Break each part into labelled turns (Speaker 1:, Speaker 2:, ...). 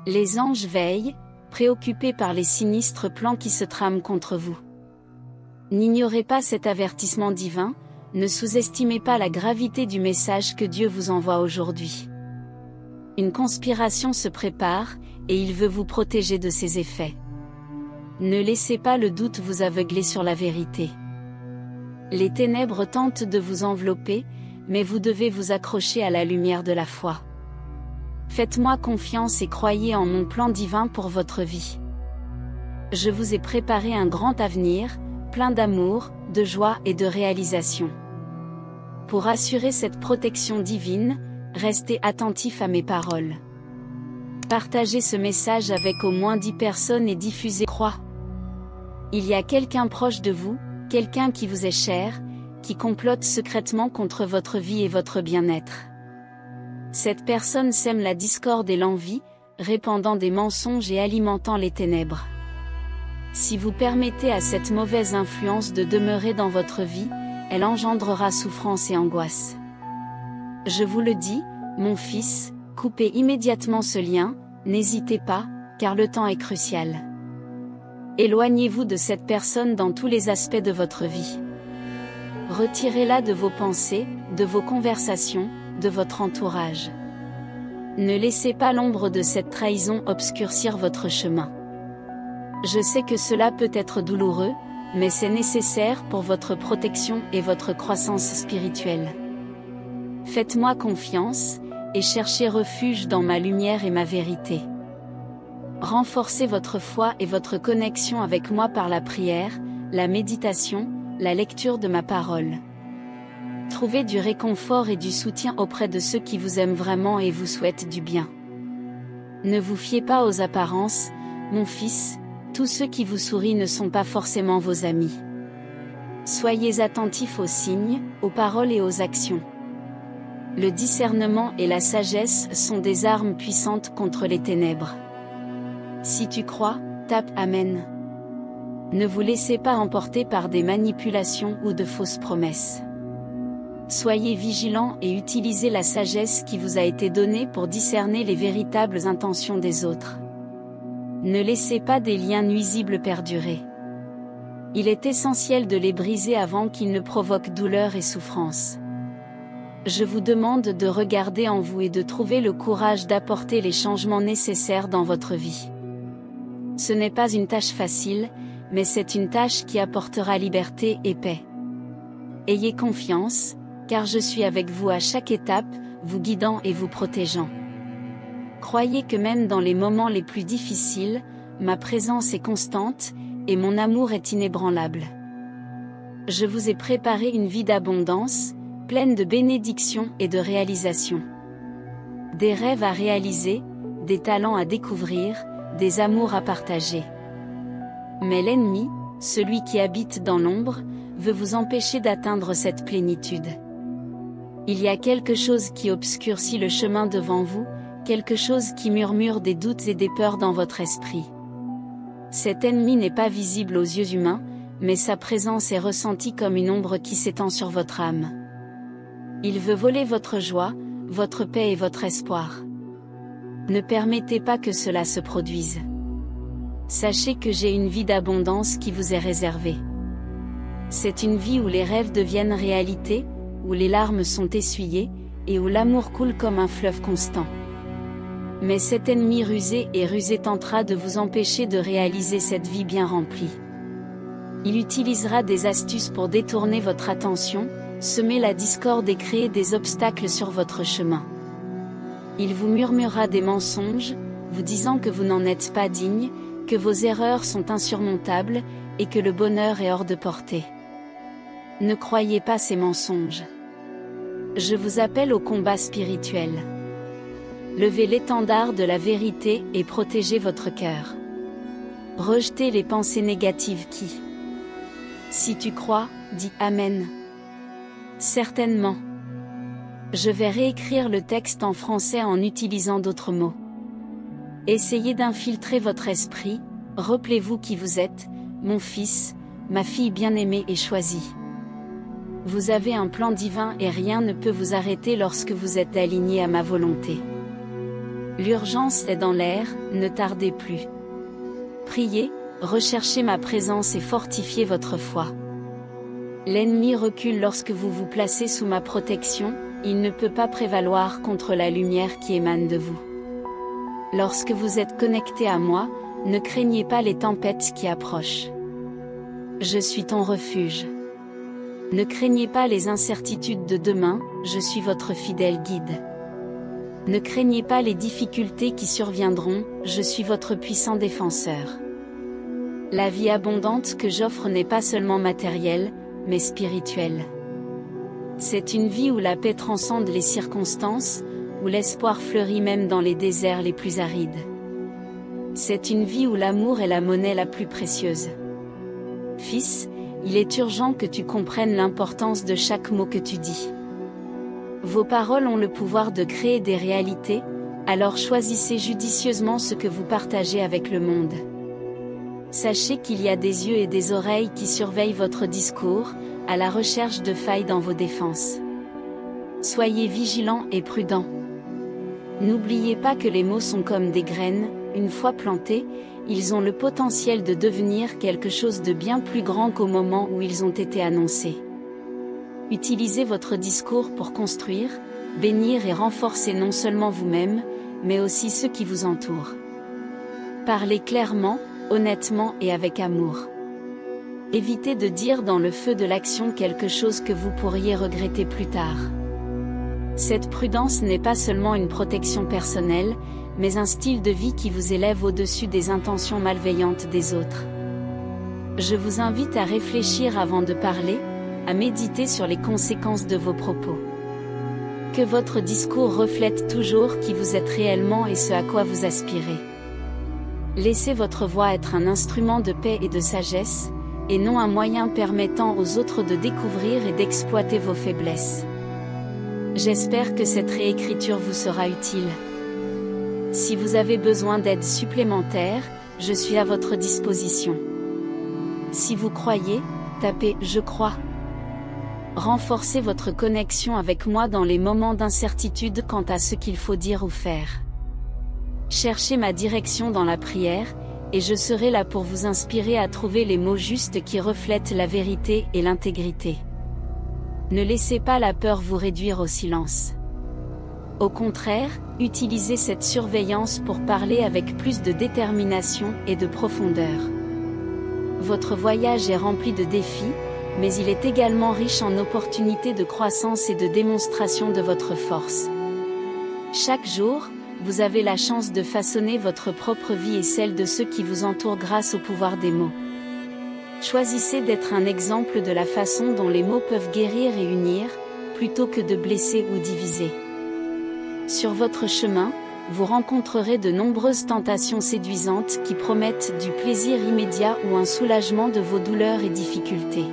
Speaker 1: Les anges veillent, préoccupés par les sinistres plans qui se trament contre vous. N'ignorez pas cet avertissement divin, ne sous-estimez pas la gravité du message que Dieu vous envoie aujourd'hui. Une conspiration se prépare, et il veut vous protéger de ses effets. Ne laissez pas le doute vous aveugler sur la vérité. Les ténèbres tentent de vous envelopper, mais vous devez vous accrocher à la lumière de la foi. Faites-moi confiance et croyez en mon plan divin pour votre vie. Je vous ai préparé un grand avenir, plein d'amour, de joie et de réalisation. Pour assurer cette protection divine, restez attentif à mes paroles. Partagez ce message avec au moins 10 personnes et diffusez. Croix. Il y a quelqu'un proche de vous, quelqu'un qui vous est cher, qui complote secrètement contre votre vie et votre bien-être. Cette personne sème la discorde et l'envie, répandant des mensonges et alimentant les ténèbres. Si vous permettez à cette mauvaise influence de demeurer dans votre vie, elle engendrera souffrance et angoisse. Je vous le dis, mon fils, coupez immédiatement ce lien, n'hésitez pas, car le temps est crucial. Éloignez-vous de cette personne dans tous les aspects de votre vie. Retirez-la de vos pensées, de vos conversations, de votre entourage. Ne laissez pas l'ombre de cette trahison obscurcir votre chemin. Je sais que cela peut être douloureux, mais c'est nécessaire pour votre protection et votre croissance spirituelle. Faites-moi confiance, et cherchez refuge dans ma lumière et ma vérité. Renforcez votre foi et votre connexion avec moi par la prière, la méditation, la lecture de ma parole. Trouvez du réconfort et du soutien auprès de ceux qui vous aiment vraiment et vous souhaitent du bien. Ne vous fiez pas aux apparences, mon fils, tous ceux qui vous sourient ne sont pas forcément vos amis. Soyez attentifs aux signes, aux paroles et aux actions. Le discernement et la sagesse sont des armes puissantes contre les ténèbres. Si tu crois, tape Amen. Ne vous laissez pas emporter par des manipulations ou de fausses promesses. Soyez vigilants et utilisez la sagesse qui vous a été donnée pour discerner les véritables intentions des autres. Ne laissez pas des liens nuisibles perdurer. Il est essentiel de les briser avant qu'ils ne provoquent douleur et souffrance. Je vous demande de regarder en vous et de trouver le courage d'apporter les changements nécessaires dans votre vie. Ce n'est pas une tâche facile, mais c'est une tâche qui apportera liberté et paix. Ayez confiance, car je suis avec vous à chaque étape, vous guidant et vous protégeant. Croyez que même dans les moments les plus difficiles, ma présence est constante, et mon amour est inébranlable. Je vous ai préparé une vie d'abondance, pleine de bénédictions et de réalisations. Des rêves à réaliser, des talents à découvrir, des amours à partager. Mais l'ennemi, celui qui habite dans l'ombre, veut vous empêcher d'atteindre cette plénitude. Il y a quelque chose qui obscurcit le chemin devant vous, quelque chose qui murmure des doutes et des peurs dans votre esprit. Cet ennemi n'est pas visible aux yeux humains, mais sa présence est ressentie comme une ombre qui s'étend sur votre âme. Il veut voler votre joie, votre paix et votre espoir. Ne permettez pas que cela se produise. Sachez que j'ai une vie d'abondance qui vous est réservée. C'est une vie où les rêves deviennent réalité, où les larmes sont essuyées, et où l'amour coule comme un fleuve constant. Mais cet ennemi rusé et rusé tentera de vous empêcher de réaliser cette vie bien remplie. Il utilisera des astuces pour détourner votre attention, semer la discorde et créer des obstacles sur votre chemin. Il vous murmurera des mensonges, vous disant que vous n'en êtes pas digne, que vos erreurs sont insurmontables, et que le bonheur est hors de portée. Ne croyez pas ces mensonges. Je vous appelle au combat spirituel. Levez l'étendard de la vérité et protégez votre cœur. Rejetez les pensées négatives qui. Si tu crois, dis Amen. Certainement. Je vais réécrire le texte en français en utilisant d'autres mots. Essayez d'infiltrer votre esprit, rappelez-vous qui vous êtes, mon fils, ma fille bien-aimée et choisie. Vous avez un plan divin et rien ne peut vous arrêter lorsque vous êtes aligné à ma volonté. L'urgence est dans l'air, ne tardez plus. Priez, recherchez ma présence et fortifiez votre foi. L'ennemi recule lorsque vous vous placez sous ma protection, il ne peut pas prévaloir contre la lumière qui émane de vous. Lorsque vous êtes connecté à moi, ne craignez pas les tempêtes qui approchent. Je suis ton refuge. Ne craignez pas les incertitudes de demain, je suis votre fidèle guide. Ne craignez pas les difficultés qui surviendront, je suis votre puissant défenseur. La vie abondante que j'offre n'est pas seulement matérielle, mais spirituelle. C'est une vie où la paix transcende les circonstances, où l'espoir fleurit même dans les déserts les plus arides. C'est une vie où l'amour est la monnaie la plus précieuse. Fils, il est urgent que tu comprennes l'importance de chaque mot que tu dis. Vos paroles ont le pouvoir de créer des réalités, alors choisissez judicieusement ce que vous partagez avec le monde. Sachez qu'il y a des yeux et des oreilles qui surveillent votre discours, à la recherche de failles dans vos défenses. Soyez vigilants et prudents. N'oubliez pas que les mots sont comme des graines, une fois plantés, ils ont le potentiel de devenir quelque chose de bien plus grand qu'au moment où ils ont été annoncés. Utilisez votre discours pour construire, bénir et renforcer non seulement vous-même, mais aussi ceux qui vous entourent. Parlez clairement, honnêtement et avec amour. Évitez de dire dans le feu de l'action quelque chose que vous pourriez regretter plus tard. Cette prudence n'est pas seulement une protection personnelle, mais un style de vie qui vous élève au-dessus des intentions malveillantes des autres. Je vous invite à réfléchir avant de parler, à méditer sur les conséquences de vos propos. Que votre discours reflète toujours qui vous êtes réellement et ce à quoi vous aspirez. Laissez votre voix être un instrument de paix et de sagesse, et non un moyen permettant aux autres de découvrir et d'exploiter vos faiblesses. J'espère que cette réécriture vous sera utile. Si vous avez besoin d'aide supplémentaire, je suis à votre disposition. Si vous croyez, tapez « Je crois ». Renforcez votre connexion avec moi dans les moments d'incertitude quant à ce qu'il faut dire ou faire. Cherchez ma direction dans la prière, et je serai là pour vous inspirer à trouver les mots justes qui reflètent la vérité et l'intégrité. Ne laissez pas la peur vous réduire au silence. Au contraire, utilisez cette surveillance pour parler avec plus de détermination et de profondeur. Votre voyage est rempli de défis, mais il est également riche en opportunités de croissance et de démonstration de votre force. Chaque jour, vous avez la chance de façonner votre propre vie et celle de ceux qui vous entourent grâce au pouvoir des mots. Choisissez d'être un exemple de la façon dont les mots peuvent guérir et unir, plutôt que de blesser ou diviser. Sur votre chemin, vous rencontrerez de nombreuses tentations séduisantes qui promettent du plaisir immédiat ou un soulagement de vos douleurs et difficultés.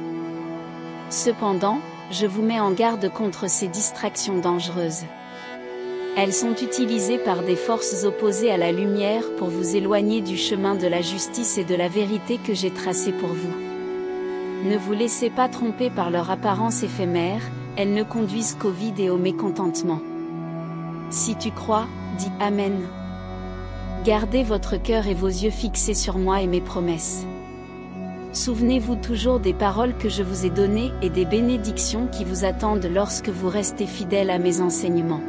Speaker 1: Cependant, je vous mets en garde contre ces distractions dangereuses. Elles sont utilisées par des forces opposées à la lumière pour vous éloigner du chemin de la justice et de la vérité que j'ai tracé pour vous. Ne vous laissez pas tromper par leur apparence éphémère, elles ne conduisent qu'au vide et au mécontentement. Si tu crois, dis Amen. Gardez votre cœur et vos yeux fixés sur moi et mes promesses. Souvenez-vous toujours des paroles que je vous ai données et des bénédictions qui vous attendent lorsque vous restez fidèle à mes enseignements.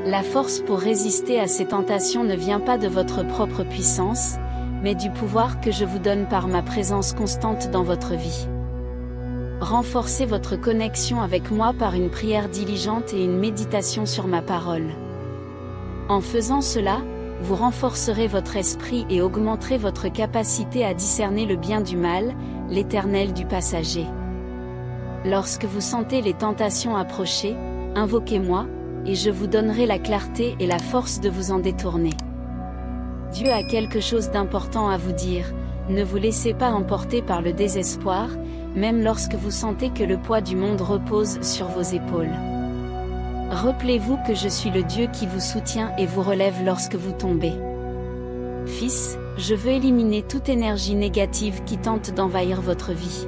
Speaker 1: La force pour résister à ces tentations ne vient pas de votre propre puissance, mais du pouvoir que je vous donne par ma présence constante dans votre vie. Renforcez votre connexion avec moi par une prière diligente et une méditation sur ma parole. En faisant cela, vous renforcerez votre esprit et augmenterez votre capacité à discerner le bien du mal, l'éternel du passager. Lorsque vous sentez les tentations approcher, invoquez-moi, et je vous donnerai la clarté et la force de vous en détourner. Dieu a quelque chose d'important à vous dire, ne vous laissez pas emporter par le désespoir, même lorsque vous sentez que le poids du monde repose sur vos épaules. Rappelez-vous que je suis le Dieu qui vous soutient et vous relève lorsque vous tombez. Fils, je veux éliminer toute énergie négative qui tente d'envahir votre vie.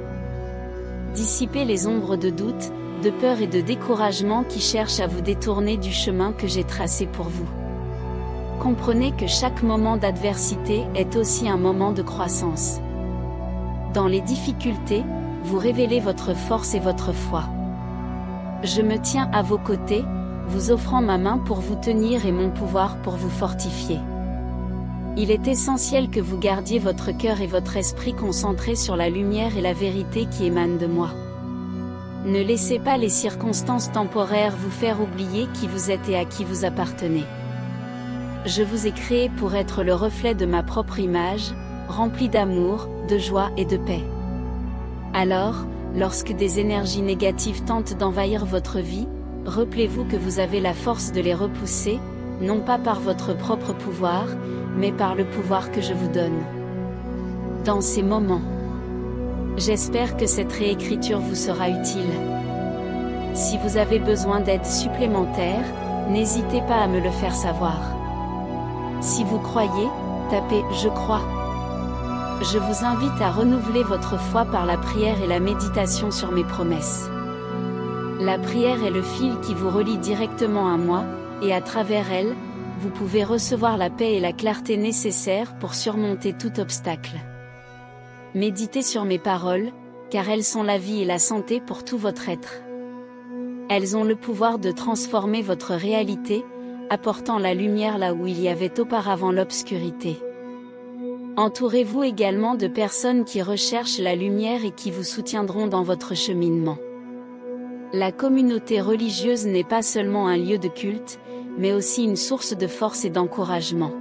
Speaker 1: Dissipez les ombres de doute, de peur et de découragement qui cherchent à vous détourner du chemin que j'ai tracé pour vous. Comprenez que chaque moment d'adversité est aussi un moment de croissance. Dans les difficultés, vous révélez votre force et votre foi. Je me tiens à vos côtés, vous offrant ma main pour vous tenir et mon pouvoir pour vous fortifier. Il est essentiel que vous gardiez votre cœur et votre esprit concentrés sur la lumière et la vérité qui émanent de moi. Ne laissez pas les circonstances temporaires vous faire oublier qui vous êtes et à qui vous appartenez. Je vous ai créé pour être le reflet de ma propre image, rempli d'amour, de joie et de paix. Alors, lorsque des énergies négatives tentent d'envahir votre vie, rappelez-vous que vous avez la force de les repousser, non pas par votre propre pouvoir, mais par le pouvoir que je vous donne. Dans ces moments, j'espère que cette réécriture vous sera utile. Si vous avez besoin d'aide supplémentaire, n'hésitez pas à me le faire savoir. Si vous croyez, tapez « Je crois ». Je vous invite à renouveler votre foi par la prière et la méditation sur mes promesses. La prière est le fil qui vous relie directement à moi, et à travers elle, vous pouvez recevoir la paix et la clarté nécessaires pour surmonter tout obstacle. Méditez sur mes paroles, car elles sont la vie et la santé pour tout votre être. Elles ont le pouvoir de transformer votre réalité, apportant la lumière là où il y avait auparavant l'obscurité. Entourez-vous également de personnes qui recherchent la lumière et qui vous soutiendront dans votre cheminement. La communauté religieuse n'est pas seulement un lieu de culte, mais aussi une source de force et d'encouragement.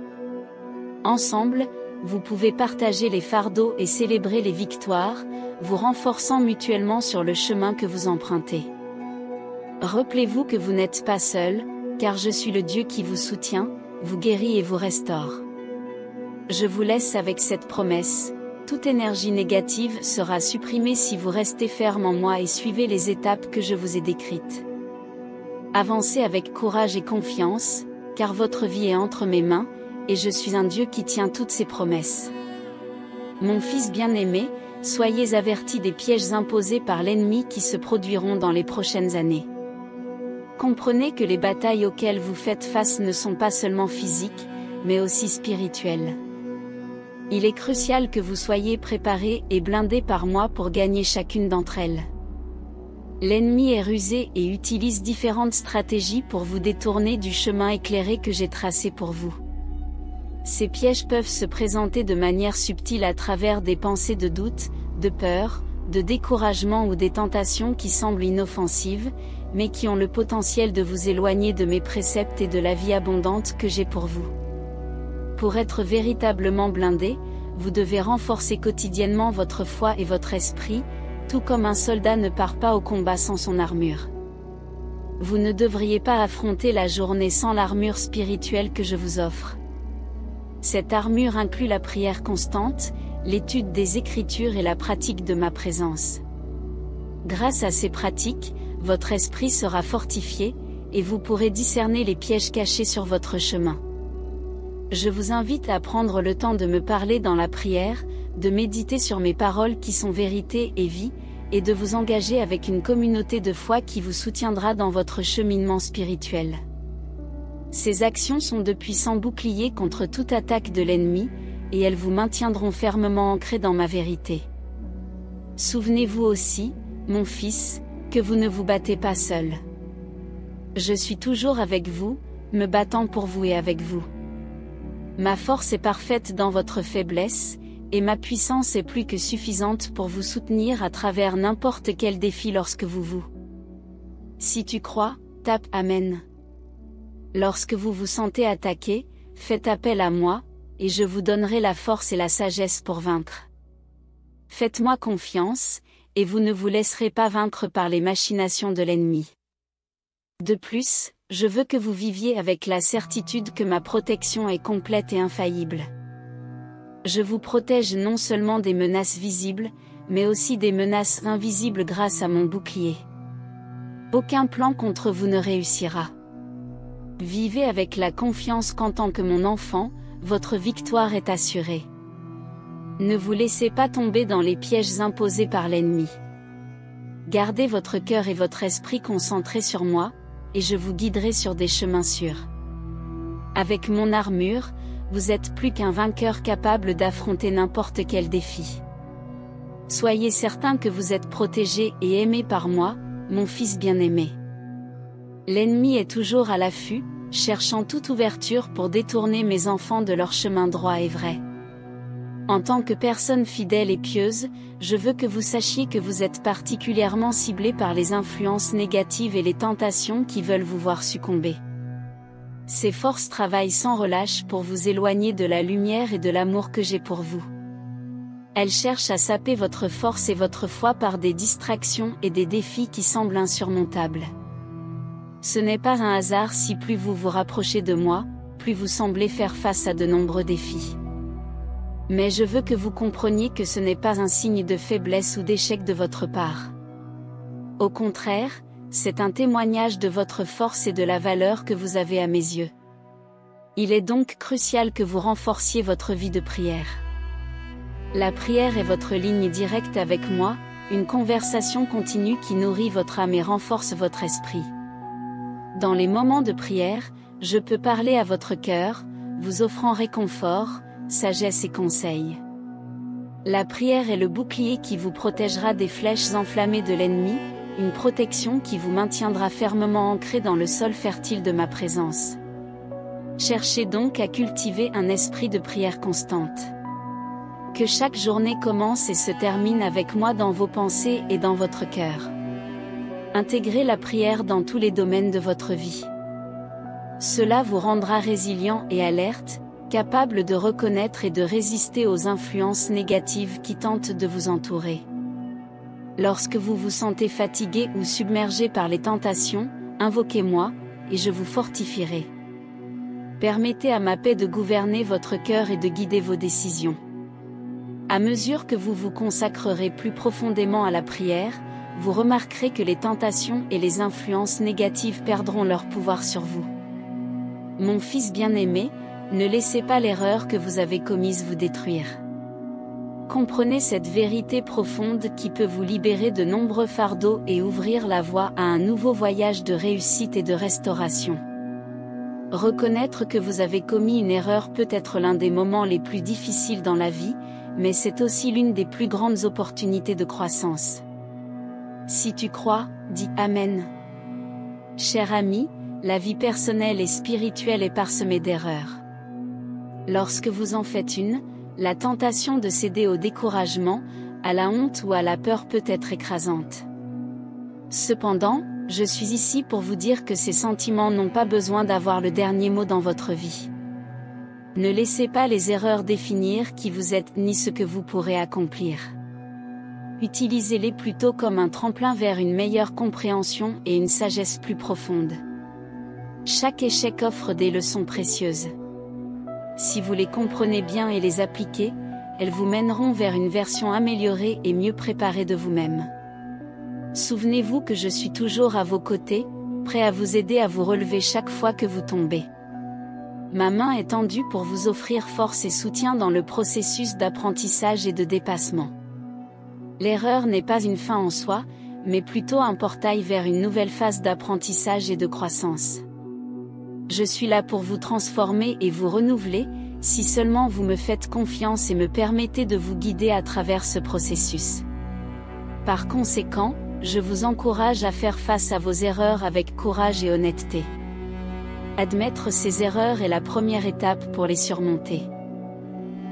Speaker 1: Ensemble, vous pouvez partager les fardeaux et célébrer les victoires, vous renforçant mutuellement sur le chemin que vous empruntez. Rappelez-vous que vous n'êtes pas seul, car je suis le Dieu qui vous soutient, vous guérit et vous restaure. Je vous laisse avec cette promesse, toute énergie négative sera supprimée si vous restez ferme en moi et suivez les étapes que je vous ai décrites. Avancez avec courage et confiance, car votre vie est entre mes mains, et je suis un Dieu qui tient toutes ses promesses. Mon fils bien-aimé, soyez avertis des pièges imposés par l'ennemi qui se produiront dans les prochaines années. Comprenez que les batailles auxquelles vous faites face ne sont pas seulement physiques, mais aussi spirituelles. Il est crucial que vous soyez préparés et blindés par moi pour gagner chacune d'entre elles. L'ennemi est rusé et utilise différentes stratégies pour vous détourner du chemin éclairé que j'ai tracé pour vous. Ces pièges peuvent se présenter de manière subtile à travers des pensées de doute, de peur, de découragement ou des tentations qui semblent inoffensives, mais qui ont le potentiel de vous éloigner de mes préceptes et de la vie abondante que j'ai pour vous. Pour être véritablement blindé, vous devez renforcer quotidiennement votre foi et votre esprit, tout comme un soldat ne part pas au combat sans son armure. Vous ne devriez pas affronter la journée sans l'armure spirituelle que je vous offre. Cette armure inclut la prière constante, l'étude des Écritures et la pratique de ma présence. Grâce à ces pratiques, votre esprit sera fortifié, et vous pourrez discerner les pièges cachés sur votre chemin. Je vous invite à prendre le temps de me parler dans la prière, de méditer sur mes paroles qui sont vérité et vie, et de vous engager avec une communauté de foi qui vous soutiendra dans votre cheminement spirituel. Ces actions sont de puissants boucliers contre toute attaque de l'ennemi, et elles vous maintiendront fermement ancrés dans ma vérité. Souvenez-vous aussi, mon fils, que vous ne vous battez pas seul. Je suis toujours avec vous, me battant pour vous et avec vous. Ma force est parfaite dans votre faiblesse, et ma puissance est plus que suffisante pour vous soutenir à travers n'importe quel défi lorsque vous. Si tu crois, tape Amen. Lorsque vous vous sentez attaqué, faites appel à moi, et je vous donnerai la force et la sagesse pour vaincre. Faites-moi confiance, et vous ne vous laisserez pas vaincre par les machinations de l'ennemi. De plus, je veux que vous viviez avec la certitude que ma protection est complète et infaillible. Je vous protège non seulement des menaces visibles, mais aussi des menaces invisibles grâce à mon bouclier. Aucun plan contre vous ne réussira. Vivez avec la confiance qu'en tant que mon enfant, votre victoire est assurée. Ne vous laissez pas tomber dans les pièges imposés par l'ennemi. Gardez votre cœur et votre esprit concentrés sur moi, et je vous guiderai sur des chemins sûrs. Avec mon armure, vous êtes plus qu'un vainqueur capable d'affronter n'importe quel défi. Soyez certain que vous êtes protégé et aimé par moi, mon fils bien-aimé. L'ennemi est toujours à l'affût, cherchant toute ouverture pour détourner mes enfants de leur chemin droit et vrai. En tant que personne fidèle et pieuse, je veux que vous sachiez que vous êtes particulièrement ciblé par les influences négatives et les tentations qui veulent vous voir succomber. Ces forces travaillent sans relâche pour vous éloigner de la lumière et de l'amour que j'ai pour vous. Elles cherchent à saper votre force et votre foi par des distractions et des défis qui semblent insurmontables. Ce n'est pas un hasard si plus vous vous rapprochez de moi, plus vous semblez faire face à de nombreux défis. Mais je veux que vous compreniez que ce n'est pas un signe de faiblesse ou d'échec de votre part. Au contraire, c'est un témoignage de votre force et de la valeur que vous avez à mes yeux. Il est donc crucial que vous renforciez votre vie de prière. La prière est votre ligne directe avec moi, une conversation continue qui nourrit votre âme et renforce votre esprit. Dans les moments de prière, je peux parler à votre cœur, vous offrant réconfort, sagesse et conseils. La prière est le bouclier qui vous protégera des flèches enflammées de l'ennemi, une protection qui vous maintiendra fermement ancré dans le sol fertile de ma présence. Cherchez donc à cultiver un esprit de prière constante. Que chaque journée commence et se termine avec moi dans vos pensées et dans votre cœur. Intégrez la prière dans tous les domaines de votre vie. Cela vous rendra résilient et alerte, capable de reconnaître et de résister aux influences négatives qui tentent de vous entourer. Lorsque vous vous sentez fatigué ou submergé par les tentations, invoquez-moi, et je vous fortifierai. Permettez à ma paix de gouverner votre cœur et de guider vos décisions. À mesure que vous vous consacrerez plus profondément à la prière, vous remarquerez que les tentations et les influences négatives perdront leur pouvoir sur vous. Mon fils bien-aimé, ne laissez pas l'erreur que vous avez commise vous détruire. Comprenez cette vérité profonde qui peut vous libérer de nombreux fardeaux et ouvrir la voie à un nouveau voyage de réussite et de restauration. Reconnaître que vous avez commis une erreur peut être l'un des moments les plus difficiles dans la vie, mais c'est aussi l'une des plus grandes opportunités de croissance. Si tu crois, dis Amen. Cher ami, la vie personnelle et spirituelle est parsemée d'erreurs. Lorsque vous en faites une, la tentation de céder au découragement, à la honte ou à la peur peut être écrasante. Cependant, je suis ici pour vous dire que ces sentiments n'ont pas besoin d'avoir le dernier mot dans votre vie. Ne laissez pas les erreurs définir qui vous êtes ni ce que vous pourrez accomplir. Utilisez-les plutôt comme un tremplin vers une meilleure compréhension et une sagesse plus profonde. Chaque échec offre des leçons précieuses. Si vous les comprenez bien et les appliquez, elles vous mèneront vers une version améliorée et mieux préparée de vous-même. Souvenez-vous que je suis toujours à vos côtés, prêt à vous aider à vous relever chaque fois que vous tombez. Ma main est tendue pour vous offrir force et soutien dans le processus d'apprentissage et de dépassement. L'erreur n'est pas une fin en soi, mais plutôt un portail vers une nouvelle phase d'apprentissage et de croissance. Je suis là pour vous transformer et vous renouveler, si seulement vous me faites confiance et me permettez de vous guider à travers ce processus. Par conséquent, je vous encourage à faire face à vos erreurs avec courage et honnêteté. Admettre ces erreurs est la première étape pour les surmonter.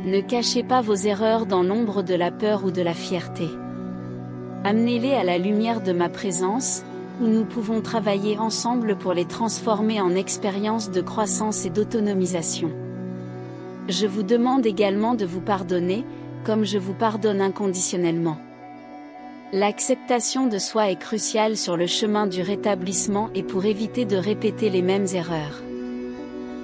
Speaker 1: Ne cachez pas vos erreurs dans l'ombre de la peur ou de la fierté. Amenez-les à la lumière de ma présence, où nous pouvons travailler ensemble pour les transformer en expériences de croissance et d'autonomisation. Je vous demande également de vous pardonner, comme je vous pardonne inconditionnellement. L'acceptation de soi est cruciale sur le chemin du rétablissement et pour éviter de répéter les mêmes erreurs.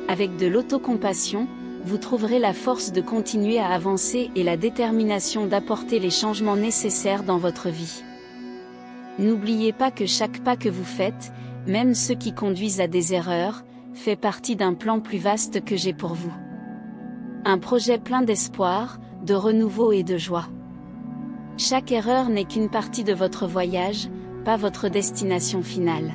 Speaker 1: Avec de l'autocompassion, vous trouverez la force de continuer à avancer et la détermination d'apporter les changements nécessaires dans votre vie. N'oubliez pas que chaque pas que vous faites, même ceux qui conduisent à des erreurs, fait partie d'un plan plus vaste que j'ai pour vous. Un projet plein d'espoir, de renouveau et de joie. Chaque erreur n'est qu'une partie de votre voyage, pas votre destination finale.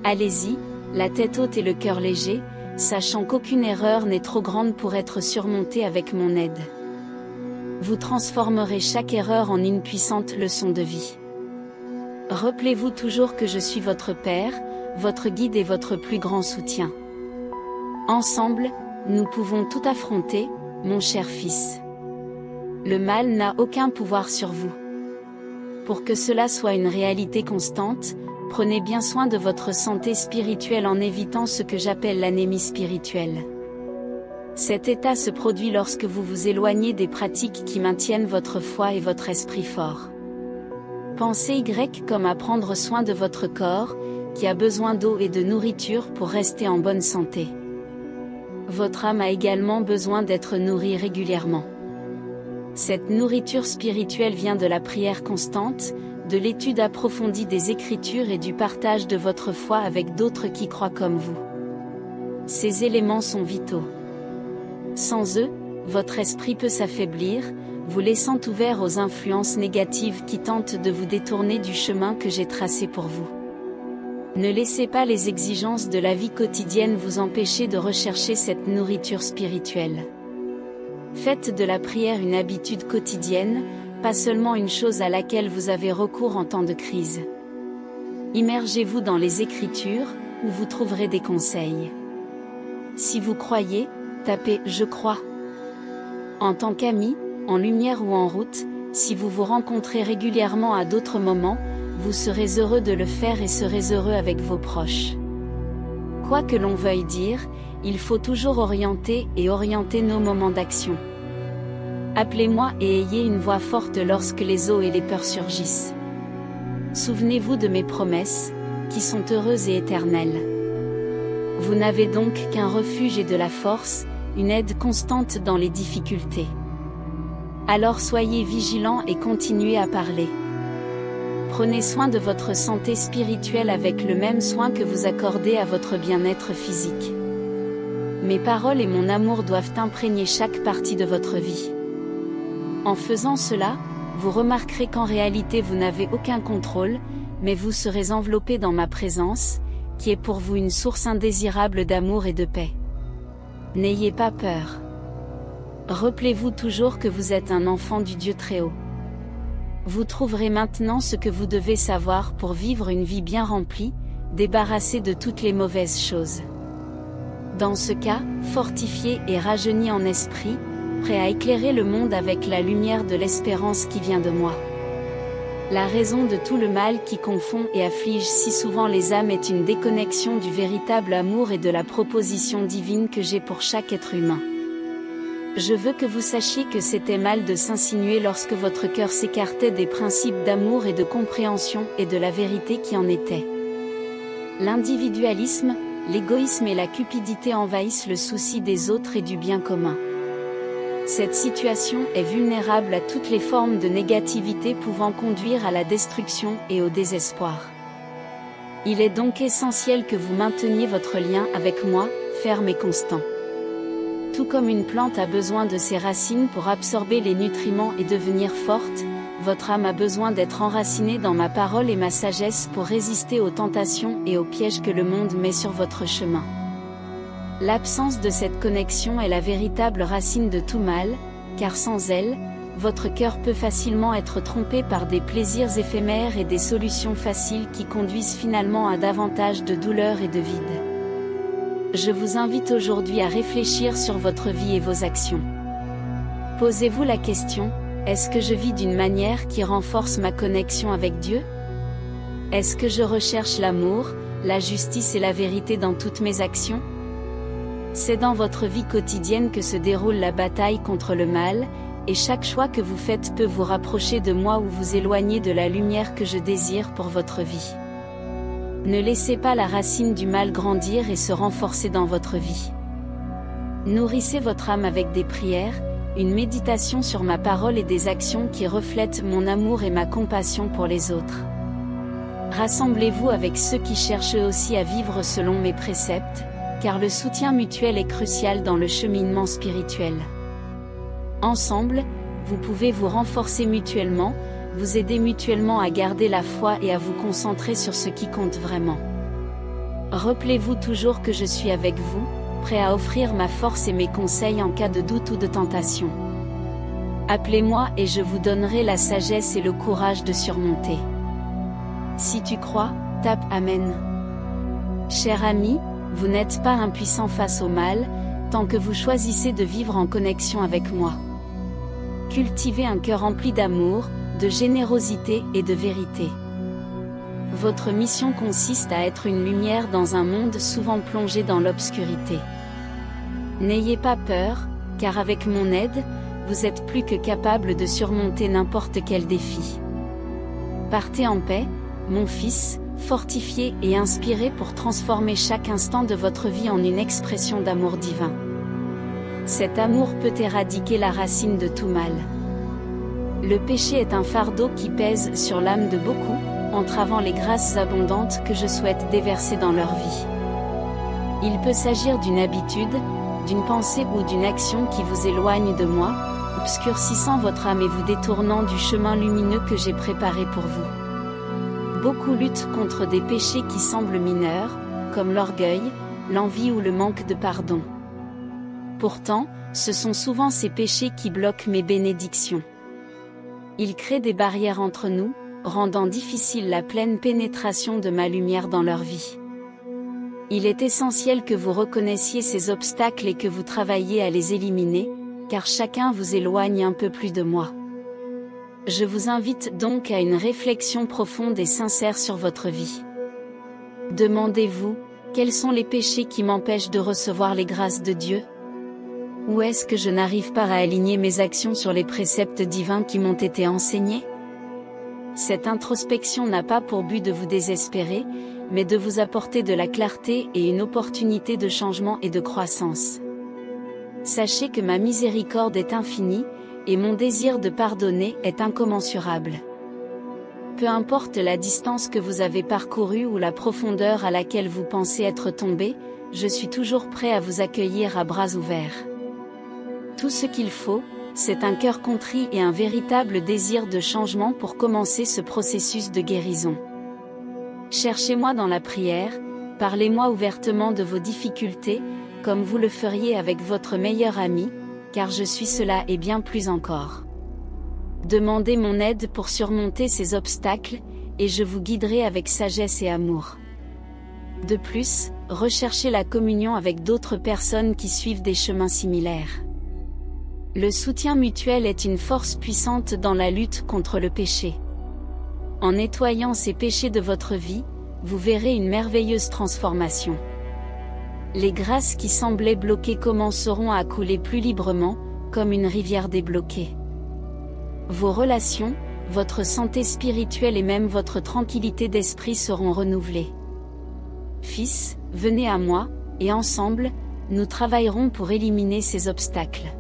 Speaker 1: Allez-y, la tête haute et le cœur léger, sachant qu'aucune erreur n'est trop grande pour être surmontée avec mon aide. Vous transformerez chaque erreur en une puissante leçon de vie. Rappelez-vous toujours que je suis votre Père, votre guide et votre plus grand soutien. Ensemble, nous pouvons tout affronter, mon cher fils. Le mal n'a aucun pouvoir sur vous. Pour que cela soit une réalité constante, prenez bien soin de votre santé spirituelle en évitant ce que j'appelle l'anémie spirituelle. Cet état se produit lorsque vous vous éloignez des pratiques qui maintiennent votre foi et votre esprit fort. Pensez Y comme à prendre soin de votre corps, qui a besoin d'eau et de nourriture pour rester en bonne santé. Votre âme a également besoin d'être nourrie régulièrement. Cette nourriture spirituelle vient de la prière constante, de l'étude approfondie des Écritures et du partage de votre foi avec d'autres qui croient comme vous. Ces éléments sont vitaux. Sans eux, votre esprit peut s'affaiblir, vous laissant ouvert aux influences négatives qui tentent de vous détourner du chemin que j'ai tracé pour vous. Ne laissez pas les exigences de la vie quotidienne vous empêcher de rechercher cette nourriture spirituelle. Faites de la prière une habitude quotidienne, pas seulement une chose à laquelle vous avez recours en temps de crise. Immergez-vous dans les Écritures, où vous trouverez des conseils. Si vous croyez, tapez « Je crois ». En tant qu'ami, en lumière ou en route, si vous vous rencontrez régulièrement à d'autres moments, vous serez heureux de le faire et serez heureux avec vos proches. Quoi que l'on veuille dire, il faut toujours orienter nos moments d'action. Appelez-moi et ayez une voix forte lorsque les eaux et les peurs surgissent. Souvenez-vous de mes promesses, qui sont heureuses et éternelles. Vous n'avez donc qu'un refuge et de la force, une aide constante dans les difficultés. Alors soyez vigilants et continuez à parler. Prenez soin de votre santé spirituelle avec le même soin que vous accordez à votre bien-être physique. Mes paroles et mon amour doivent imprégner chaque partie de votre vie. En faisant cela, vous remarquerez qu'en réalité vous n'avez aucun contrôle, mais vous serez enveloppé dans ma présence, qui est pour vous une source indésirable d'amour et de paix. N'ayez pas peur. Rappelez-vous toujours que vous êtes un enfant du Dieu Très-Haut. Vous trouverez maintenant ce que vous devez savoir pour vivre une vie bien remplie, débarrassée de toutes les mauvaises choses. Dans ce cas, fortifié et rajeuni en esprit, prêt à éclairer le monde avec la lumière de l'espérance qui vient de moi. La raison de tout le mal qui confond et afflige si souvent les âmes est une déconnexion du véritable amour et de la proposition divine que j'ai pour chaque être humain. Je veux que vous sachiez que c'était mal de s'insinuer lorsque votre cœur s'écartait des principes d'amour et de compréhension et de la vérité qui en était. L'individualisme, l'égoïsme et la cupidité envahissent le souci des autres et du bien commun. Cette situation est vulnérable à toutes les formes de négativité pouvant conduire à la destruction et au désespoir. Il est donc essentiel que vous mainteniez votre lien avec moi, ferme et constant. Tout comme une plante a besoin de ses racines pour absorber les nutriments et devenir forte, votre âme a besoin d'être enracinée dans ma parole et ma sagesse pour résister aux tentations et aux pièges que le monde met sur votre chemin. L'absence de cette connexion est la véritable racine de tout mal, car sans elle, votre cœur peut facilement être trompé par des plaisirs éphémères et des solutions faciles qui conduisent finalement à davantage de douleur et de vide. Je vous invite aujourd'hui à réfléchir sur votre vie et vos actions. Posez-vous la question, est-ce que je vis d'une manière qui renforce ma connexion avec Dieu? Est-ce que je recherche l'amour, la justice et la vérité dans toutes mes actions? C'est dans votre vie quotidienne que se déroule la bataille contre le mal, et chaque choix que vous faites peut vous rapprocher de moi ou vous éloigner de la lumière que je désire pour votre vie. Ne laissez pas la racine du mal grandir et se renforcer dans votre vie. Nourrissez votre âme avec des prières, une méditation sur ma parole et des actions qui reflètent mon amour et ma compassion pour les autres. Rassemblez-vous avec ceux qui cherchent eux aussi à vivre selon mes préceptes, car le soutien mutuel est crucial dans le cheminement spirituel. Ensemble, vous pouvez vous renforcer mutuellement, vous aider mutuellement à garder la foi et à vous concentrer sur ce qui compte vraiment. Rappelez-vous toujours que je suis avec vous, prêt à offrir ma force et mes conseils en cas de doute ou de tentation. Appelez-moi et je vous donnerai la sagesse et le courage de surmonter. Si tu crois, tape Amen. Cher ami, vous n'êtes pas impuissant face au mal, tant que vous choisissez de vivre en connexion avec moi. Cultivez un cœur rempli d'amour, de générosité et de vérité. Votre mission consiste à être une lumière dans un monde souvent plongé dans l'obscurité. N'ayez pas peur, car avec mon aide, vous êtes plus que capable de surmonter n'importe quel défi. Partez en paix, mon fils, fortifié et inspiré pour transformer chaque instant de votre vie en une expression d'amour divin. Cet amour peut éradiquer la racine de tout mal. Le péché est un fardeau qui pèse sur l'âme de beaucoup, entravant les grâces abondantes que je souhaite déverser dans leur vie. Il peut s'agir d'une habitude, d'une pensée ou d'une action qui vous éloigne de moi, obscurcissant votre âme et vous détournant du chemin lumineux que j'ai préparé pour vous. Beaucoup luttent contre des péchés qui semblent mineurs, comme l'orgueil, l'envie ou le manque de pardon. Pourtant, ce sont souvent ces péchés qui bloquent mes bénédictions. Ils créent des barrières entre nous, rendant difficile la pleine pénétration de ma lumière dans leur vie. Il est essentiel que vous reconnaissiez ces obstacles et que vous travailliez à les éliminer, car chacun vous éloigne un peu plus de moi. Je vous invite donc à une réflexion profonde et sincère sur votre vie. Demandez-vous, quels sont les péchés qui m'empêchent de recevoir les grâces de Dieu ? Ou est-ce que je n'arrive pas à aligner mes actions sur les préceptes divins qui m'ont été enseignés ? Cette introspection n'a pas pour but de vous désespérer, mais de vous apporter de la clarté et une opportunité de changement et de croissance. Sachez que ma miséricorde est infinie, et mon désir de pardonner est incommensurable. Peu importe la distance que vous avez parcourue ou la profondeur à laquelle vous pensez être tombé, je suis toujours prêt à vous accueillir à bras ouverts. Tout ce qu'il faut, c'est un cœur contrit et un véritable désir de changement pour commencer ce processus de guérison. Cherchez-moi dans la prière, parlez-moi ouvertement de vos difficultés, comme vous le feriez avec votre meilleur ami, car je suis cela et bien plus encore. Demandez mon aide pour surmonter ces obstacles, et je vous guiderai avec sagesse et amour. De plus, recherchez la communion avec d'autres personnes qui suivent des chemins similaires. Le soutien mutuel est une force puissante dans la lutte contre le péché. En nettoyant ces péchés de votre vie, vous verrez une merveilleuse transformation. Les grâces qui semblaient bloquées commenceront à couler plus librement, comme une rivière débloquée. Vos relations, votre santé spirituelle et même votre tranquillité d'esprit seront renouvelées. Fils, venez à moi, et ensemble, nous travaillerons pour éliminer ces obstacles.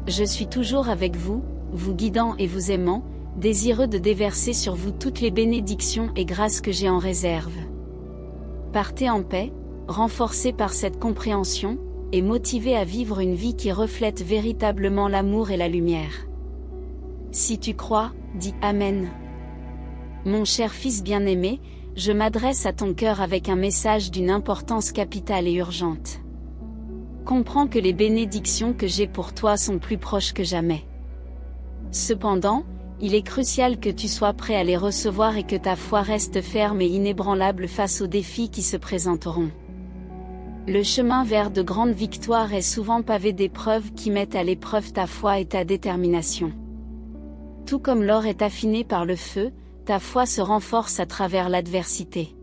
Speaker 1: Je suis toujours avec vous, vous guidant et vous aimant, désireux de déverser sur vous toutes les bénédictions et grâces que j'ai en réserve. Partez en paix, renforcés par cette compréhension, et motivés à vivre une vie qui reflète véritablement l'amour et la lumière. Si tu crois, dis Amen. Mon cher fils bien-aimé, je m'adresse à ton cœur avec un message d'une importance capitale et urgente. Comprends que les bénédictions que j'ai pour toi sont plus proches que jamais. Cependant, il est crucial que tu sois prêt à les recevoir et que ta foi reste ferme et inébranlable face aux défis qui se présenteront. Le chemin vers de grandes victoires est souvent pavé d'épreuves qui mettent à l'épreuve ta foi et ta détermination. Tout comme l'or est affiné par le feu, ta foi se renforce à travers l'adversité.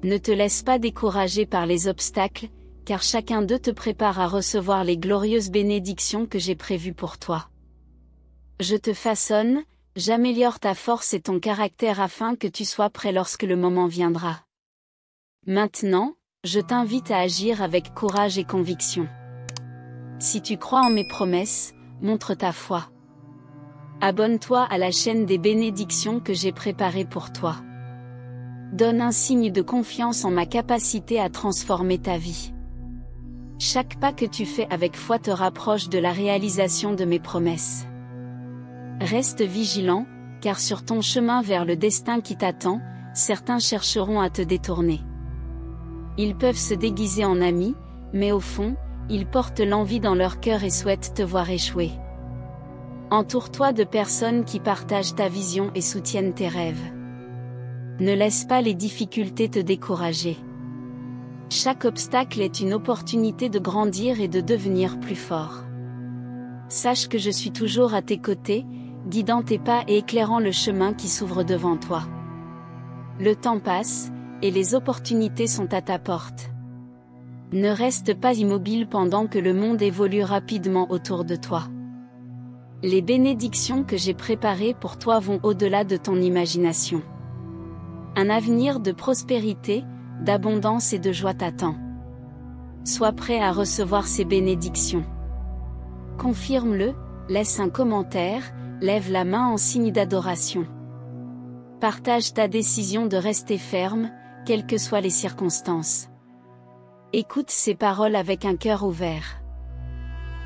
Speaker 1: Ne te laisse pas décourager par les obstacles, car chacun d'eux te prépare à recevoir les glorieuses bénédictions que j'ai prévues pour toi. Je te façonne, j'améliore ta force et ton caractère afin que tu sois prêt lorsque le moment viendra. Maintenant, je t'invite à agir avec courage et conviction. Si tu crois en mes promesses, montre ta foi. Abonne-toi à la chaîne des bénédictions que j'ai préparées pour toi. Donne un signe de confiance en ma capacité à transformer ta vie. Chaque pas que tu fais avec foi te rapproche de la réalisation de mes promesses. Reste vigilant, car sur ton chemin vers le destin qui t'attend, certains chercheront à te détourner. Ils peuvent se déguiser en amis, mais au fond, ils portent l'envie dans leur cœur et souhaitent te voir échouer. Entoure-toi de personnes qui partagent ta vision et soutiennent tes rêves. Ne laisse pas les difficultés te décourager. Chaque obstacle est une opportunité de grandir et de devenir plus fort. Sache que je suis toujours à tes côtés, guidant tes pas et éclairant le chemin qui s'ouvre devant toi. Le temps passe, et les opportunités sont à ta porte. Ne reste pas immobile pendant que le monde évolue rapidement autour de toi. Les bénédictions que j'ai préparées pour toi vont au-delà de ton imagination. Un avenir de prospérité, d'abondance et de joie t'attend. Sois prêt à recevoir ces bénédictions. Confirme-le, laisse un commentaire, lève la main en signe d'adoration. Partage ta décision de rester ferme, quelles que soient les circonstances. Écoute ces paroles avec un cœur ouvert.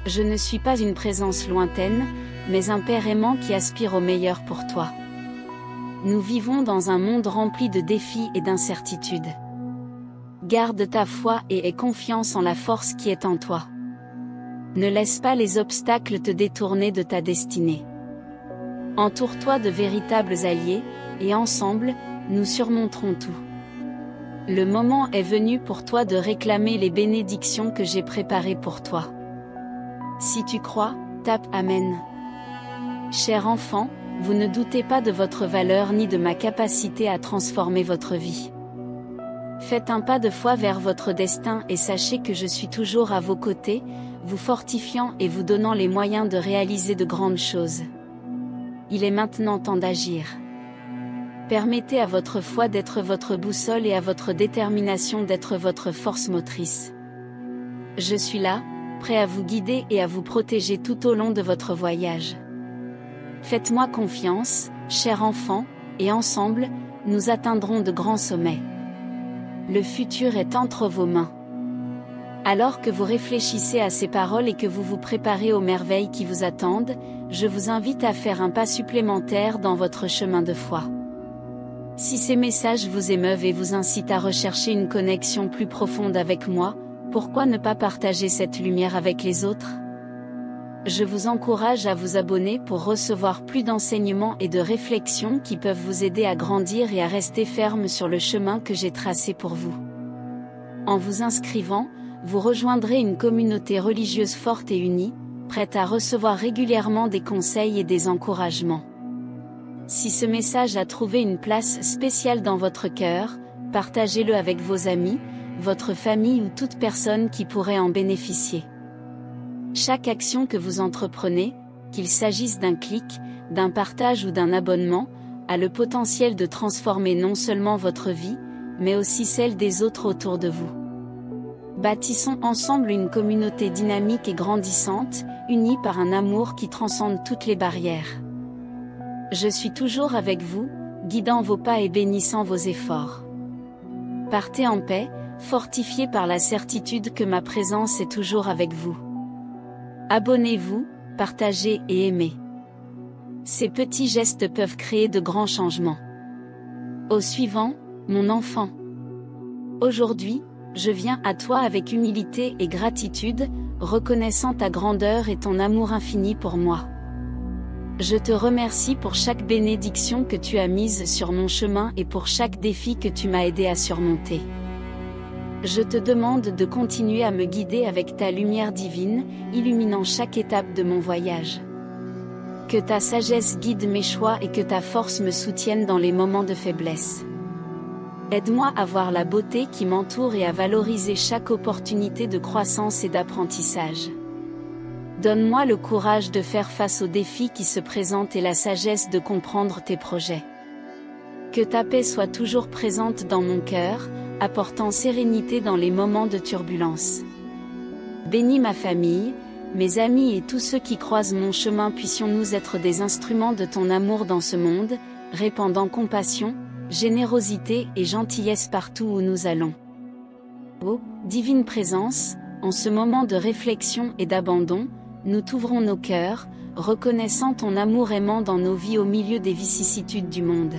Speaker 1: Je ne suis pas une présence lointaine, mais un Père aimant qui aspire au meilleur pour toi. Nous vivons dans un monde rempli de défis et d'incertitudes. Garde ta foi et aie confiance en la force qui est en toi. Ne laisse pas les obstacles te détourner de ta destinée. Entoure-toi de véritables alliés, et ensemble, nous surmonterons tout. Le moment est venu pour toi de réclamer les bénédictions que j'ai préparées pour toi. Si tu crois, tape Amen. Cher enfant, vous ne doutez pas de votre valeur ni de ma capacité à transformer votre vie. Faites un pas de foi vers votre destin et sachez que je suis toujours à vos côtés, vous fortifiant et vous donnant les moyens de réaliser de grandes choses. Il est maintenant temps d'agir. Permettez à votre foi d'être votre boussole et à votre détermination d'être votre force motrice. Je suis là, prêt à vous guider et à vous protéger tout au long de votre voyage. Faites-moi confiance, cher enfant, et ensemble, nous atteindrons de grands sommets. Le futur est entre vos mains. Alors que vous réfléchissez à ces paroles et que vous vous préparez aux merveilles qui vous attendent, je vous invite à faire un pas supplémentaire dans votre chemin de foi. Si ces messages vous émeuvent et vous incitent à rechercher une connexion plus profonde avec moi, pourquoi ne pas partager cette lumière avec les autres? Je vous encourage à vous abonner pour recevoir plus d'enseignements et de réflexions qui peuvent vous aider à grandir et à rester ferme sur le chemin que j'ai tracé pour vous. En vous inscrivant, vous rejoindrez une communauté religieuse forte et unie, prête à recevoir régulièrement des conseils et des encouragements. Si ce message a trouvé une place spéciale dans votre cœur, partagez-le avec vos amis, votre famille ou toute personne qui pourrait en bénéficier. Chaque action que vous entreprenez, qu'il s'agisse d'un clic, d'un partage ou d'un abonnement, a le potentiel de transformer non seulement votre vie, mais aussi celle des autres autour de vous. Bâtissons ensemble une communauté dynamique et grandissante, unie par un amour qui transcende toutes les barrières. Je suis toujours avec vous, guidant vos pas et bénissant vos efforts. Partez en paix, fortifiés par la certitude que ma présence est toujours avec vous. Abonnez-vous, partagez et aimez. Ces petits gestes peuvent créer de grands changements. Au suivant, mon enfant. Aujourd'hui, je viens à toi avec humilité et gratitude, reconnaissant ta grandeur et ton amour infini pour moi. Je te remercie pour chaque bénédiction que tu as mise sur mon chemin et pour chaque défi que tu m'as aidé à surmonter. Je te demande de continuer à me guider avec ta lumière divine, illuminant chaque étape de mon voyage. Que ta sagesse guide mes choix et que ta force me soutienne dans les moments de faiblesse. Aide-moi à voir la beauté qui m'entoure et à valoriser chaque opportunité de croissance et d'apprentissage. Donne-moi le courage de faire face aux défis qui se présentent et la sagesse de comprendre tes projets. Que ta paix soit toujours présente dans mon cœur, apportant sérénité dans les moments de turbulence. Bénis ma famille, mes amis et tous ceux qui croisent mon chemin, puissions-nous être des instruments de ton amour dans ce monde, répandant compassion, générosité et gentillesse partout où nous allons. Ô divine présence, en ce moment de réflexion et d'abandon, nous t'ouvrons nos cœurs, reconnaissant ton amour aimant dans nos vies au milieu des vicissitudes du monde.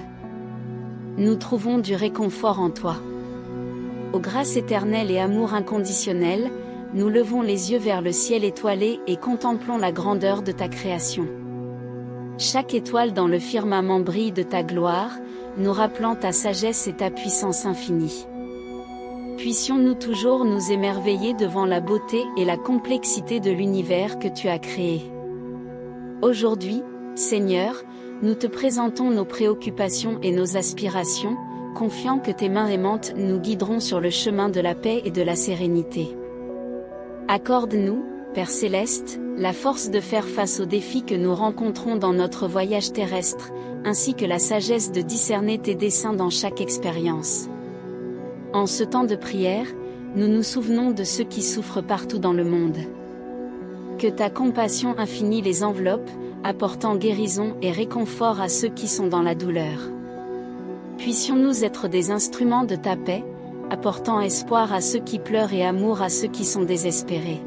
Speaker 1: Nous trouvons du réconfort en toi. Ô grâce éternelle et amour inconditionnel, nous levons les yeux vers le ciel étoilé et contemplons la grandeur de ta création. Chaque étoile dans le firmament brille de ta gloire, nous rappelant ta sagesse et ta puissance infinie. Puissions-nous toujours nous émerveiller devant la beauté et la complexité de l'univers que tu as créé. Aujourd'hui, Seigneur, nous te présentons nos préoccupations et nos aspirations, confiants que tes mains aimantes nous guideront sur le chemin de la paix et de la sérénité. Accorde-nous, Père Céleste, la force de faire face aux défis que nous rencontrons dans notre voyage terrestre, ainsi que la sagesse de discerner tes desseins dans chaque expérience. En ce temps de prière, nous nous souvenons de ceux qui souffrent partout dans le monde. Que ta compassion infinie les enveloppe, apportant guérison et réconfort à ceux qui sont dans la douleur. Puissions-nous être des instruments de ta paix, apportant espoir à ceux qui pleurent et amour à ceux qui sont désespérés.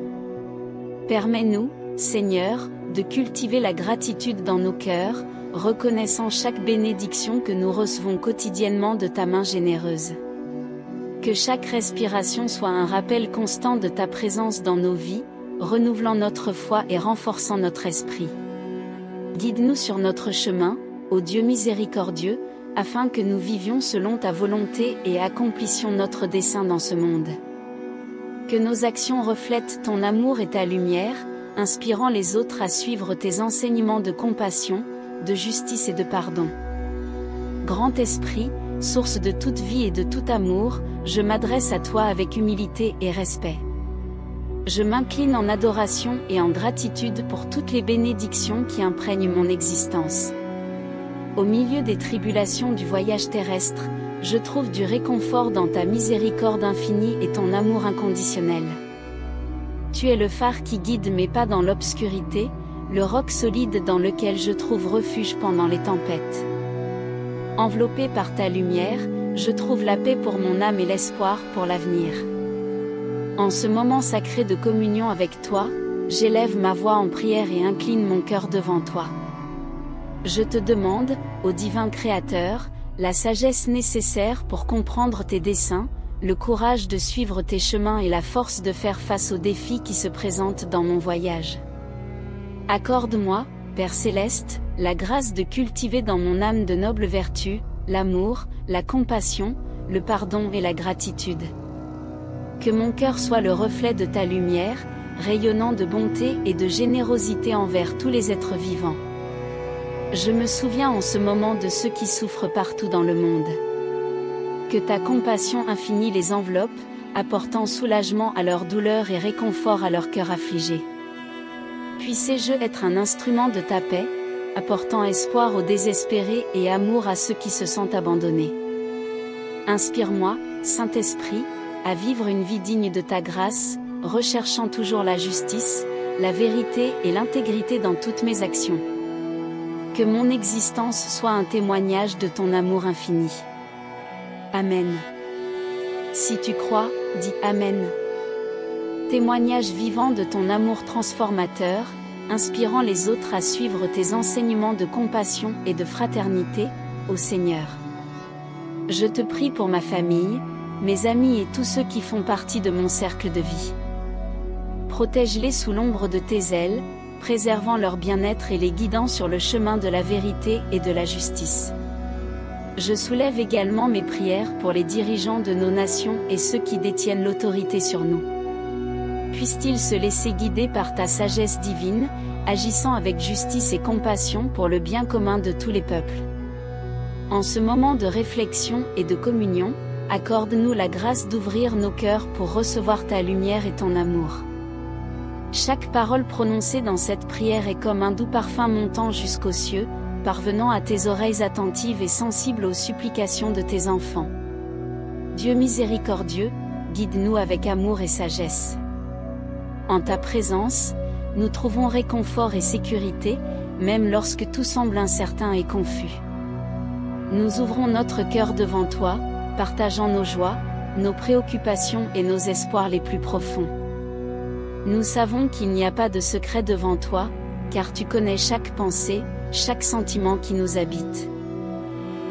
Speaker 1: Permets-nous, Seigneur, de cultiver la gratitude dans nos cœurs, reconnaissant chaque bénédiction que nous recevons quotidiennement de ta main généreuse. Que chaque respiration soit un rappel constant de ta présence dans nos vies, renouvelant notre foi et renforçant notre esprit. Guide-nous sur notre chemin, ô Dieu miséricordieux, afin que nous vivions selon ta volonté et accomplissions notre dessein dans ce monde. Que nos actions reflètent ton amour et ta lumière, inspirant les autres à suivre tes enseignements de compassion, de justice et de pardon. Grand Esprit, source de toute vie et de tout amour, je m'adresse à toi avec humilité et respect. Je m'incline en adoration et en gratitude pour toutes les bénédictions qui imprègnent mon existence. Au milieu des tribulations du voyage terrestre, je trouve du réconfort dans ta miséricorde infinie et ton amour inconditionnel. Tu es le phare qui guide mes pas dans l'obscurité, le roc solide dans lequel je trouve refuge pendant les tempêtes. Enveloppé par ta lumière, je trouve la paix pour mon âme et l'espoir pour l'avenir. En ce moment sacré de communion avec toi, j'élève ma voix en prière et incline mon cœur devant toi. Je te demande, ô divin Créateur, la sagesse nécessaire pour comprendre tes desseins, le courage de suivre tes chemins et la force de faire face aux défis qui se présentent dans mon voyage. Accorde-moi, Père Céleste, la grâce de cultiver dans mon âme de nobles vertus, l'amour, la compassion, le pardon et la gratitude. Que mon cœur soit le reflet de ta lumière, rayonnant de bonté et de générosité envers tous les êtres vivants. Je me souviens en ce moment de ceux qui souffrent partout dans le monde. Que ta compassion infinie les enveloppe, apportant soulagement à leur douleur et réconfort à leur cœur affligé. Puissé-je être un instrument de ta paix, apportant espoir aux désespérés et amour à ceux qui se sentent abandonnés. Inspire-moi, Saint-Esprit, à vivre une vie digne de ta grâce, recherchant toujours la justice, la vérité et l'intégrité dans toutes mes actions. Que mon existence soit un témoignage de ton amour infini. Amen. Si tu crois, dis Amen. Témoignage vivant de ton amour transformateur, inspirant les autres à suivre tes enseignements de compassion et de fraternité, ô Seigneur. Je te prie pour ma famille, mes amis et tous ceux qui font partie de mon cercle de vie. Protège-les sous l'ombre de tes ailes, préservant leur bien-être et les guidant sur le chemin de la vérité et de la justice. Je soulève également mes prières pour les dirigeants de nos nations et ceux qui détiennent l'autorité sur nous. Puissent-ils se laisser guider par ta sagesse divine, agissant avec justice et compassion pour le bien commun de tous les peuples. En ce moment de réflexion et de communion, accorde-nous la grâce d'ouvrir nos cœurs pour recevoir ta lumière et ton amour. Chaque parole prononcée dans cette prière est comme un doux parfum montant jusqu'aux cieux, parvenant à tes oreilles attentives et sensibles aux supplications de tes enfants. Dieu miséricordieux, guide-nous avec amour et sagesse. En ta présence, nous trouvons réconfort et sécurité, même lorsque tout semble incertain et confus. Nous ouvrons notre cœur devant toi, partageant nos joies, nos préoccupations et nos espoirs les plus profonds. Nous savons qu'il n'y a pas de secret devant toi, car tu connais chaque pensée, chaque sentiment qui nous habite.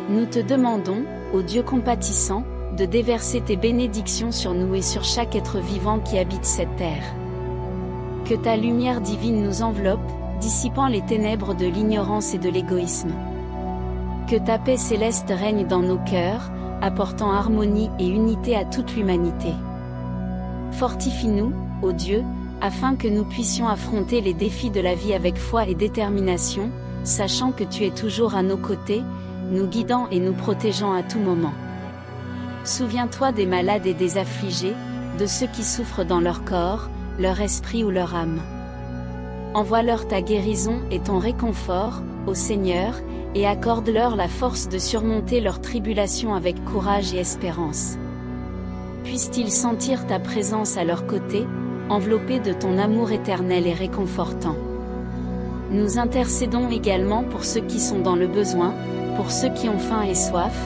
Speaker 1: Nous te demandons, ô Dieu compatissant, de déverser tes bénédictions sur nous et sur chaque être vivant qui habite cette terre. Que ta lumière divine nous enveloppe, dissipant les ténèbres de l'ignorance et de l'égoïsme. Que ta paix céleste règne dans nos cœurs, apportant harmonie et unité à toute l'humanité. Fortifie-nous, ô Dieu, afin que nous puissions affronter les défis de la vie avec foi et détermination, sachant que tu es toujours à nos côtés, nous guidant et nous protégeant à tout moment. Souviens-toi des malades et des affligés, de ceux qui souffrent dans leur corps, leur esprit ou leur âme. Envoie-leur ta guérison et ton réconfort, ô Seigneur, et accorde-leur la force de surmonter leurs tribulations avec courage et espérance. Puissent-ils sentir ta présence à leur côté, enveloppés de ton amour éternel et réconfortant. Nous intercédons également pour ceux qui sont dans le besoin, pour ceux qui ont faim et soif,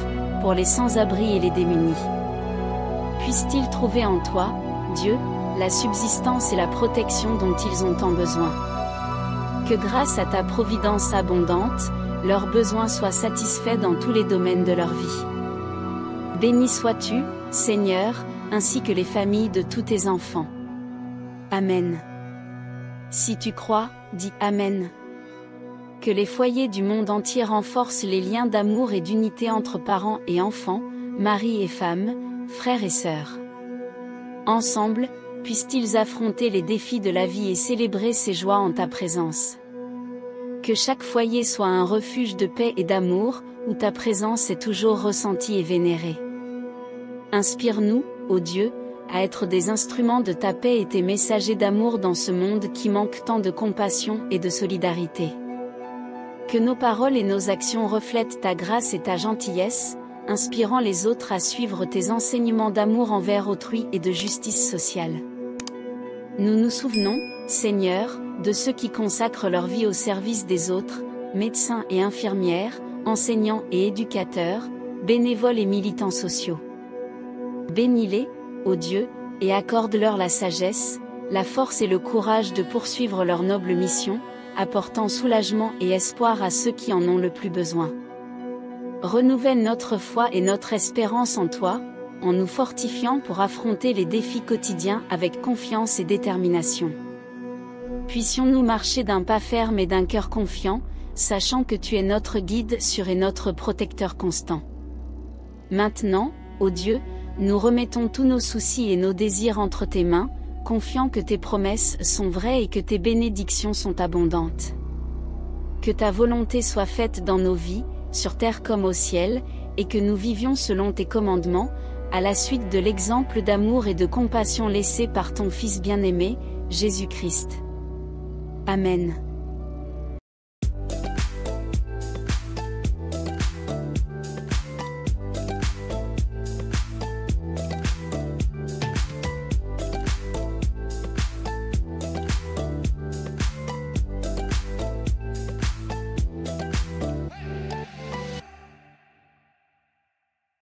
Speaker 1: pour les sans-abri et les démunis. Puissent-ils trouver en toi, Dieu, la subsistance et la protection dont ils ont tant besoin. Que grâce à ta providence abondante, leurs besoins soient satisfaits dans tous les domaines de leur vie. Béni sois-tu, Seigneur, ainsi que les familles de tous tes enfants. Amen. Si tu crois, dis Amen. Que les foyers du monde entier renforcent les liens d'amour et d'unité entre parents et enfants, mari et femme, frères et sœurs. Ensemble, puissent-ils affronter les défis de la vie et célébrer ces joies en ta présence. Que chaque foyer soit un refuge de paix et d'amour, où ta présence est toujours ressentie et vénérée. Inspire-nous, ô Dieu, à être des instruments de ta paix et tes messagers d'amour dans ce monde qui manque tant de compassion et de solidarité. Que nos paroles et nos actions reflètent ta grâce et ta gentillesse, inspirant les autres à suivre tes enseignements d'amour envers autrui et de justice sociale. Nous nous souvenons, Seigneur, de ceux qui consacrent leur vie au service des autres, médecins et infirmières, enseignants et éducateurs, bénévoles et militants sociaux. Bénis-les, ô Dieu, et accorde-leur la sagesse, la force et le courage de poursuivre leur noble mission, apportant soulagement et espoir à ceux qui en ont le plus besoin. Renouvelle notre foi et notre espérance en toi, en nous fortifiant pour affronter les défis quotidiens avec confiance et détermination. Puissions-nous marcher d'un pas ferme et d'un cœur confiant, sachant que tu es notre guide sûr et notre protecteur constant. Maintenant, ô Dieu, nous remettons tous nos soucis et nos désirs entre tes mains, confiant que tes promesses sont vraies et que tes bénédictions sont abondantes. Que ta volonté soit faite dans nos vies, sur terre comme au ciel, et que nous vivions selon tes commandements, à la suite de l'exemple d'amour et de compassion laissé par ton Fils bien-aimé, Jésus-Christ. Amen.